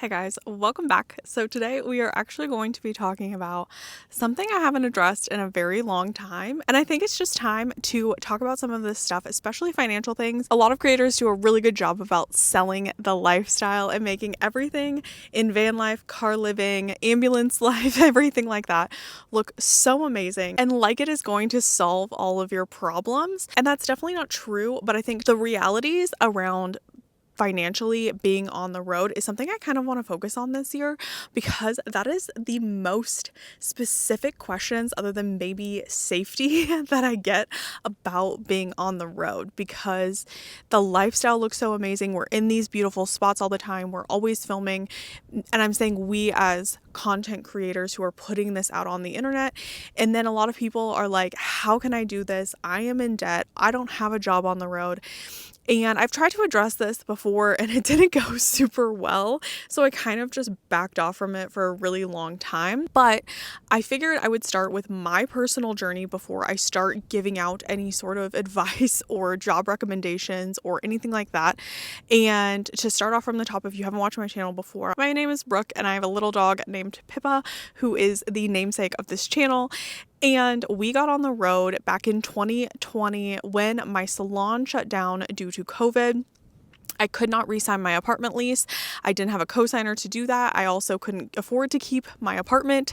Hey guys, welcome back. So today we are actually going to be talking about something I haven't addressed in a very long time. And I think it's just time to talk about some of this stuff, especially financial things. A lot of creators do a really good job about selling the lifestyle and making everything in van life, car living, ambulance life, everything like that look so amazing and like it is going to solve all of your problems. And that's definitely not true, but I think the realities around financially being on the road is something I kind of want to focus on this year because that is the most specific questions other than maybe safety that I get about being on the road, because the lifestyle looks so amazing. We're in these beautiful spots all the time. We're always filming. And I'm saying we as content creators who are putting this out on the internet. And then a lot of people are like, how can I do this? I am in debt. I don't have a job on the road. And I've tried to address this before and it didn't go super well. So I kind of just backed off from it for a really long time. But I figured I would start with my personal journey before I start giving out any sort of advice or job recommendations or anything like that. And to start off from the top, if you haven't watched my channel before, my name is Brooke and I have a little dog named Pippa, who is the namesake of this channel. And we got on the road back in 2020 when my salon shut down due to COVID. I could not re-sign my apartment lease. I didn't have a co-signer to do that. I also couldn't afford to keep my apartment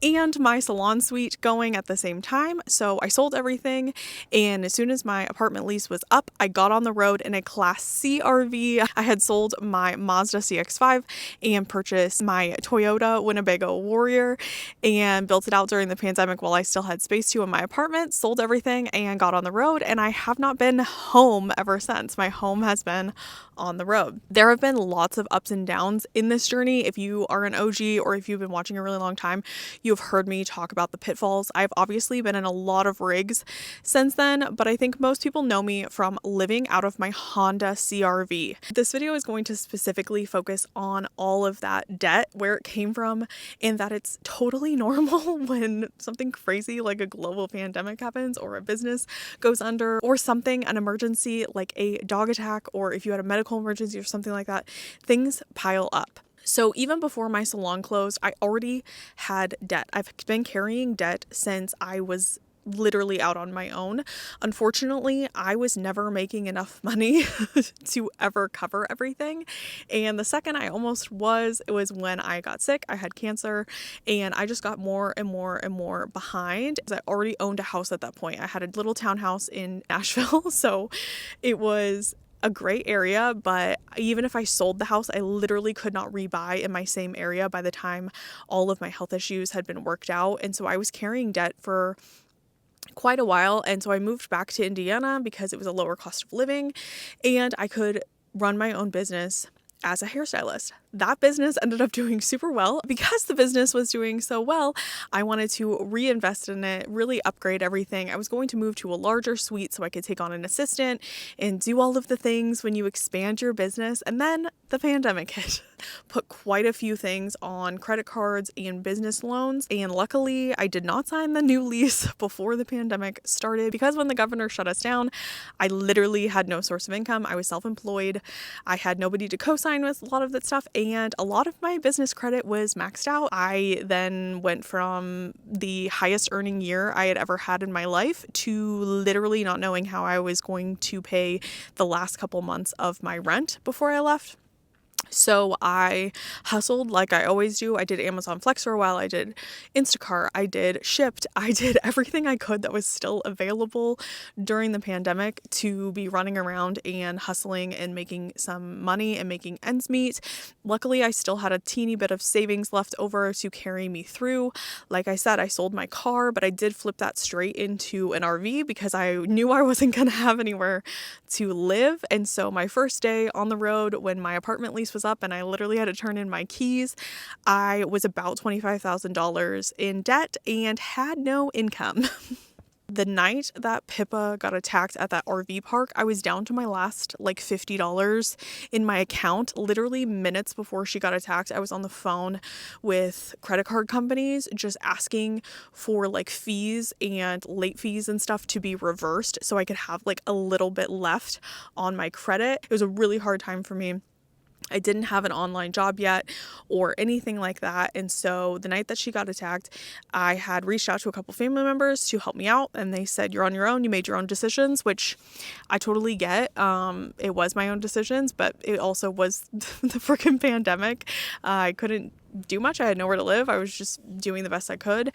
and my salon suite going at the same time. So I sold everything. And as soon as my apartment lease was up, I got on the road in a Class CRV. I had sold my Mazda CX-5 and purchased my Toyota Winnebago Warrior and built it out during the pandemic while I still had space to in my apartment, sold everything and got on the road. And I have not been home ever since. My home has been on the road. There have been lots of ups and downs in this journey. If you are an OG or if you've been watching a really long time, you've heard me talk about the pitfalls. I've obviously been in a lot of rigs since then, but I think most people know me from living out of my Honda CRV. This video is going to specifically focus on all of that debt, where it came from, and that it's totally normal when something crazy like a global pandemic happens or a business goes under or something, an emergency like a dog attack, or if you had a medical emergency or something like that, things pile up. So even before my salon closed, I already had debt. I've been carrying debt since I was literally out on my own. Unfortunately, I was never making enough money to ever cover everything. And the second I almost was, it was when I got sick. I had cancer and I just got more and more and more behind. I already owned a house at that point. I had a little townhouse in Nashville. So it was a great area, but even if I sold the house, I literally could not rebuy in my same area by the time all of my health issues had been worked out. And so I was carrying debt for quite a while. And so I moved back to Indiana because it was a lower cost of living and I could run my own business as a hairstylist. That business ended up doing super well. Because the business was doing so well, I wanted to reinvest in it, really upgrade everything. I was going to move to a larger suite so I could take on an assistant and do all of the things when you expand your business. And then the pandemic hit, put quite a few things on credit cards and business loans. And luckily, I did not sign the new lease before the pandemic started, because when the governor shut us down, I literally had no source of income. I was self-employed. I had nobody to co-sign with a lot of that stuff. And a lot of my business credit was maxed out. I then went from the highest earning year I had ever had in my life to literally not knowing how I was going to pay the last couple months of my rent before I left. So I hustled like I always do. I did Amazon Flex for a while. I did Instacart. I did Shipped. I did everything I could that was still available during the pandemic to be running around and hustling and making some money and making ends meet. Luckily, I still had a teeny bit of savings left over to carry me through. Like I said, I sold my car, but I did flip that straight into an RV because I knew I wasn't going to have anywhere to live. And so my first day on the road, when my apartment lease was up and I literally had to turn in my keys, I was about $25,000 in debt and had no income. The night that Pippa got attacked at that RV park, I was down to my last like $50 in my account. Literally minutes before she got attacked, I was on the phone with credit card companies just asking for like fees and late fees and stuff to be reversed so I could have like a little bit left on my credit. It was a really hard time for me. I didn't have an online job yet or anything like that. And so the night that she got attacked, I had reached out to a couple family members to help me out. And they said, you're on your own. You made your own decisions, which I totally get. It was my own decisions, but it also was the freaking pandemic. I couldn't do much. I had nowhere to live. I was just doing the best I could.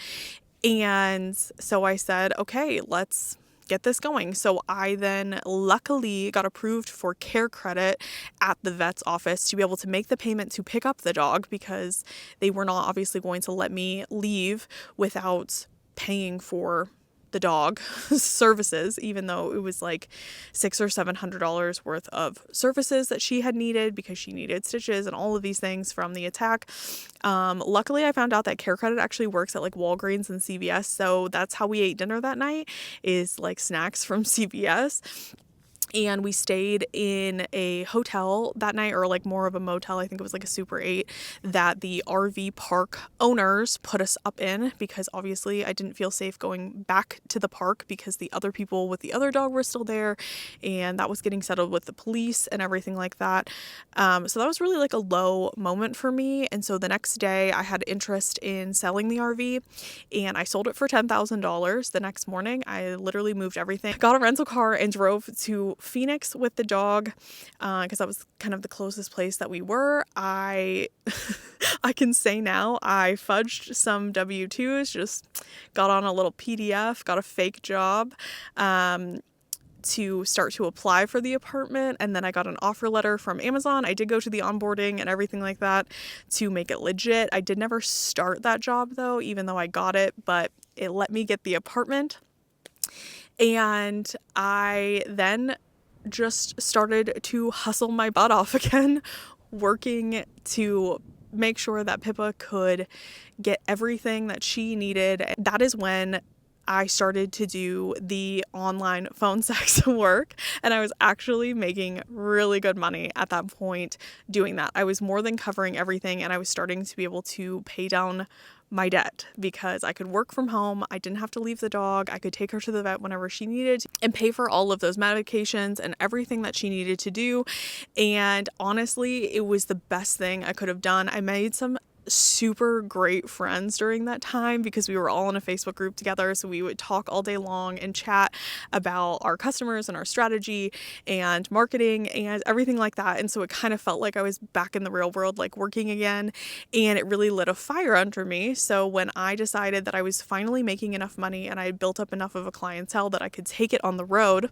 And so I said, okay, let's get this going. So I then luckily got approved for care credit at the vet's office to be able to make the payment to pick up the dog, because they were not obviously going to let me leave without paying for the dog services, even though it was like $600 or $700 worth of services that she had needed because she needed stitches and all of these things from the attack. Luckily, I found out that care credit actually works at like Walgreens and CVS. So that's how we ate dinner that night, is like snacks from CVS. And we stayed in a hotel that night, or like more of a motel. I think it was like a Super 8 that the RV park owners put us up in, because obviously I didn't feel safe going back to the park because the other people with the other dog were still there, and that was getting settled with the police and everything like that. So that was really like a low moment for me. And so the next day I had interest in selling the RV, and I sold it for $10,000. The next morning I literally moved everything, got a rental car, and drove to Phoenix with the dog, because that was kind of the closest place that we were. I can say now I fudged some W-2s, just got on a little PDF, got a fake job to start to apply for the apartment, and then I got an offer letter from Amazon. I did go to the onboarding and everything like that to make it legit. I did never start that job though, even though I got it, but it let me get the apartment. And I then just started to hustle my butt off again, working to make sure that Pippa could get everything that she needed. And that is when I started to do the online phone sex work, and I was actually making really good money at that point doing that. I was more than covering everything, and I was starting to be able to pay down my debt because I could work from home. I didn't have to leave the dog. I could take her to the vet whenever she needed and pay for all of those medications and everything that she needed to do. And honestly, it was the best thing I could have done. I made some super great friends during that time because we were all in a Facebook group together. So we would talk all day long and chat about our customers and our strategy and marketing and everything like that. And so it kind of felt like I was back in the real world, like working again, and it really lit a fire under me. So when I decided that I was finally making enough money and I had built up enough of a clientele that I could take it on the road,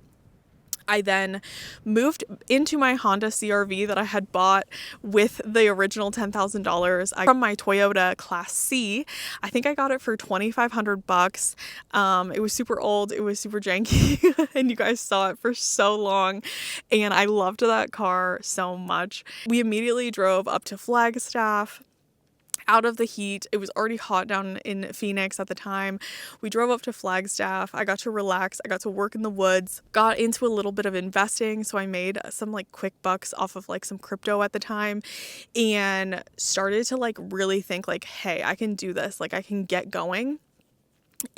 I then moved into my Honda CRV that I had bought with the original $10,000 from my Toyota Class C. I think I got it for $2,500. It was super old. It was super janky, and you guys saw it for so long, and I loved that car so much. We immediately drove up to Flagstaff, out of the heat. It was already hot down in Phoenix at the time. We drove up to Flagstaff. I got to relax. I got to work in the woods, got into a little bit of investing. So I made some like quick bucks off of like some crypto at the time, and started to like really think like, hey, I can do this. Like I can get going.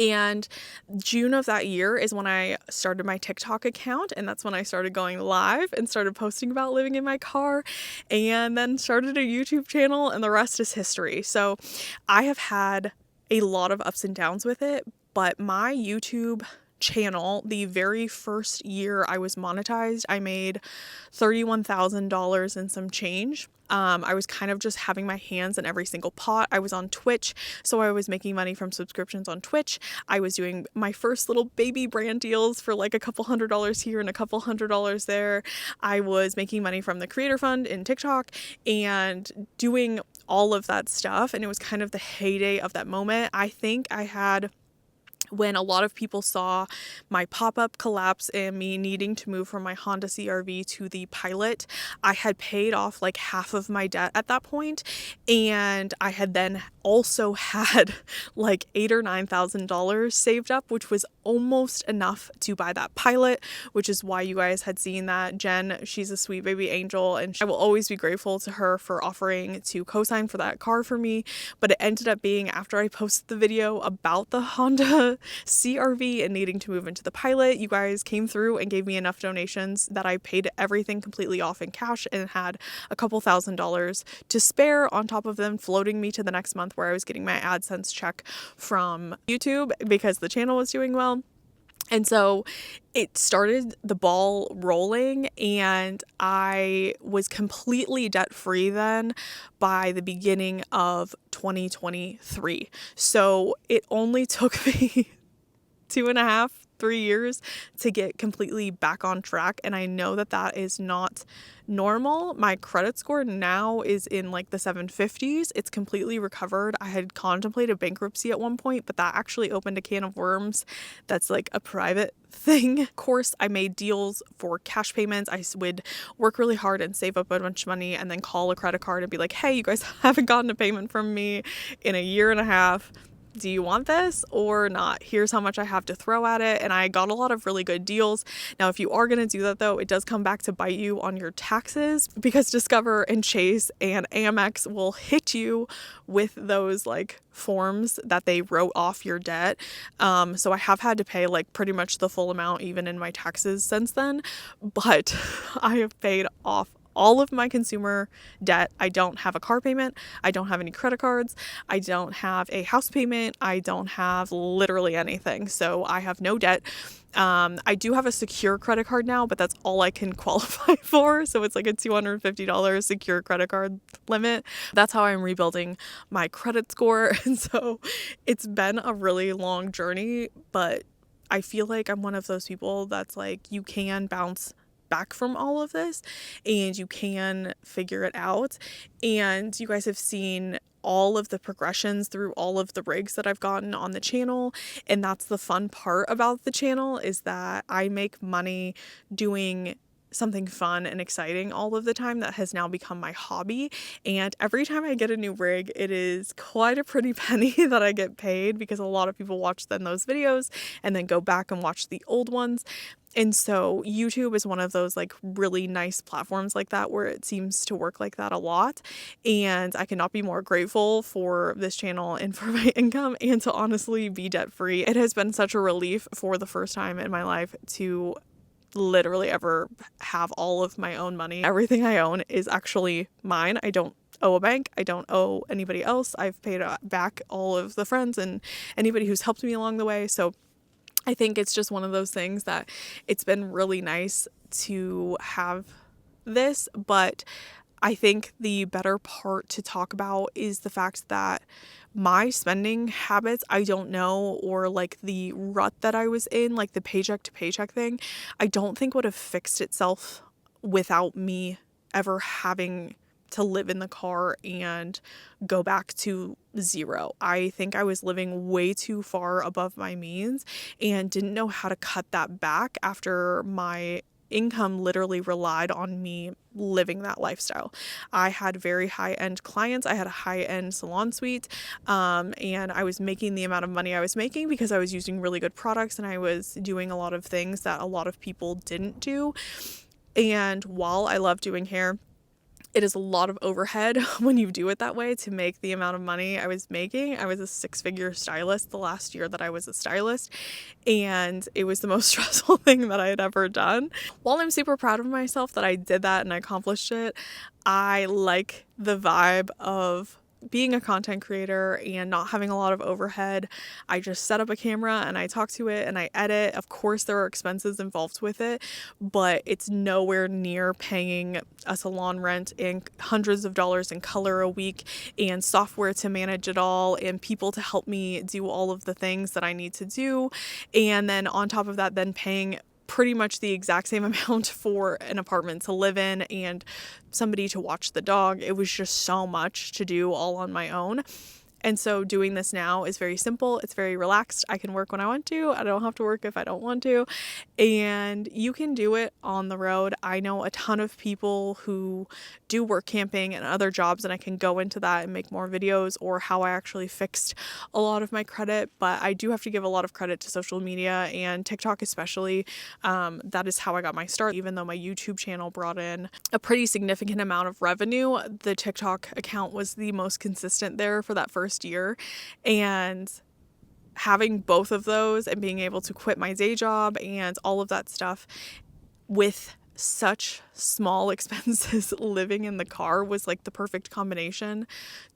And June of that year is when I started my TikTok account, and that's when I started going live and started posting about living in my car, and then started a YouTube channel, and the rest is history. So I have had a lot of ups and downs with it, but my YouTube channel, the very first year I was monetized, I made $31,000 and some change. I was kind of just having my hands in every single pot. I was on Twitch, so I was making money from subscriptions on Twitch. I was doing my first little baby brand deals for like a couple $100 here and a couple $100 there. I was making money from the Creator Fund in TikTok and doing all of that stuff. And it was kind of the heyday of that moment. I think I had, when a lot of people saw my pop-up collapse and me needing to move from my Honda CRV to the Pilot, I had paid off like half of my debt at that point, and I had then also had like $8,000 or $9,000 saved up, which was almost enough to buy that Pilot, which is why you guys had seen that. Jen, she's a sweet baby angel, and I will always be grateful to her for offering to co-sign for that car for me. But it ended up being, after I posted the video about the Honda Honda CRV and needing to move into the Pilot. You guys came through and gave me enough donations that I paid everything completely off in cash and had a couple $1,000s to spare, on top of them floating me to the next month where I was getting my AdSense check from YouTube because the channel was doing well. And so it started the ball rolling, and I was completely debt free then by the beginning of 2023. So it only took me 2.5-3 years to get completely back on track. And I know that that is not normal. My credit score now is in like the 750s. It's completely recovered. I had contemplated bankruptcy at one point, but that actually opened a can of worms. That's like a private thing. Of course, I made deals for cash payments. I would work really hard and save up a bunch of money and then call a credit card and be like, hey, you guys haven't gotten a payment from me in a year and a half. Do you want this or not? Here's how much I have to throw at it. And I got a lot of really good deals. Now, if you are going to do that though, it does come back to bite you on your taxes, because Discover and Chase and Amex will hit you with those like forms that they wrote off your debt. So I have had to pay like pretty much the full amount even in my taxes since then, but I have paid off all of my consumer debt. I don't have a car payment. I don't have any credit cards. I don't have a house payment. I don't have literally anything. So I have no debt. I do have a secure credit card now, but that's all I can qualify for. So it's like a $250 secure credit card limit. That's how I'm rebuilding my credit score. And so it's been a really long journey, but I feel like I'm one of those people that's like, you can bounce back from all of this and you can figure it out. And you guys have seen all of the progressions through all of the rigs that I've gotten on the channel. And that's the fun part about the channel, is that I make money doing something fun and exciting all of the time that has now become my hobby. And every time I get a new rig, it is quite a pretty penny that I get paid, because a lot of people watch then those videos and then go back and watch the old ones. And so YouTube is one of those like really nice platforms like that where it seems to work like that a lot. And I cannot be more grateful for this channel and for my income and to honestly be debt free. It has been such a relief for the first time in my life to literally ever have all of my own money. Everything I own is actually mine. I don't owe a bank. I don't owe anybody else. I've paid back all of the friends and anybody who's helped me along the way. So I think it's just one of those things that it's been really nice to have this, but I think the better part to talk about is the fact that my spending habits, I don't know, or like the rut that I was in, like the paycheck to paycheck thing, I don't think would have fixed itself without me ever having to live in the car and go back to zero. I think I was living way too far above my means and didn't know how to cut that back after my income literally relied on me living that lifestyle. I had very high-end clients. I had a high-end salon suite, and I was making the amount of money I was making because I was using really good products and I was doing a lot of things that a lot of people didn't do. And while I love doing hair, it is a lot of overhead when you do it that way to make the amount of money I was making. I was a 6-figure stylist the last year that I was a stylist, and it was the most stressful thing that I had ever done. While I'm super proud of myself that I did that and I accomplished it, I like the vibe of being a content creator and not having a lot of overhead. I just set up a camera and I talk to it and I edit. Of course, there are expenses involved with it, but it's nowhere near paying a salon rent and hundreds of dollars in color a week and software to manage it all and people to help me do all of the things that I need to do. And then on top of that, then paying pretty much the exact same amount for an apartment to live in and somebody to watch the dog. It was just so much to do all on my own. And so doing this now is very simple. It's very relaxed. I can work when I want to. I don't have to work if I don't want to. And you can do it on the road. I know a ton of people who do work camping and other jobs, and I can go into that and make more videos or how I actually fixed a lot of my credit. But I do have to give a lot of credit to social media and TikTok especially. That is how I got my start. Even though my YouTube channel brought in a pretty significant amount of revenue, the TikTok account was the most consistent there for that first year. And having both of those and being able to quit my day job and all of that stuff with such small expenses living in the car was like the perfect combination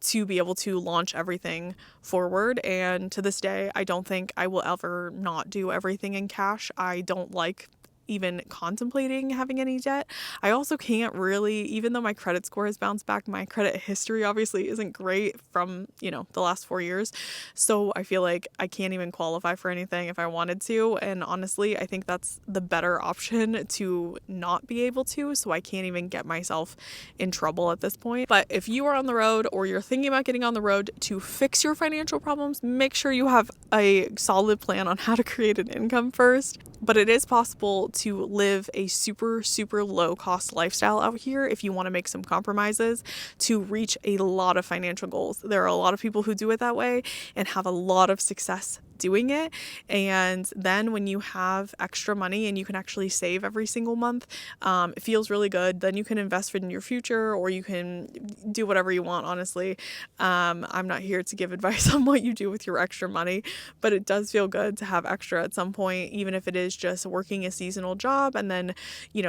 to be able to launch everything forward. And to this day, I don't think I will ever not do everything in cash. I don't like even contemplating having any debt. I also can't really, even though my credit score has bounced back, my credit history obviously isn't great from, the last 4 years. So I feel like I can't even qualify for anything if I wanted to. And honestly, I think that's the better option to not be able to. So I can't even get myself in trouble at this point. But if you are on the road or you're thinking about getting on the road to fix your financial problems, make sure you have a solid plan on how to create an income first. But it is possible to live a super, super low cost lifestyle out here if you want to make some compromises to reach a lot of financial goals. There are a lot of people who do it that way and have a lot of success doing it. And then when you have extra money and you can actually save every single month, it feels really good. Then you can invest in your future, or you can do whatever you want, honestly. I'm not here to give advice on what you do with your extra money, but it does feel good to have extra at some point, even if it is just working a seasonal job and then,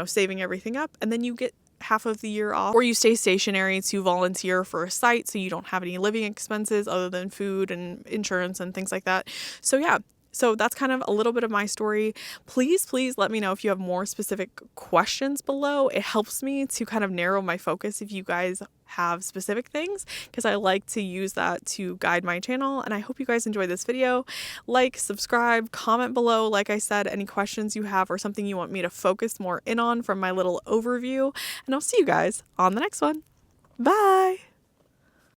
saving everything up, and then you get half of the year off, or you stay stationary to volunteer for a site so you don't have any living expenses other than food and insurance and things like that. So yeah, so that's kind of a little bit of my story. Please let me know if you have more specific questions below. It helps me to kind of narrow my focus if you guys have specific things, because I like to use that to guide my channel. And I hope you guys enjoyed this video. Like, subscribe, comment below, like I said, any questions you have or something you want me to focus more in on from my little overview. And I'll see you guys on the next one. Bye!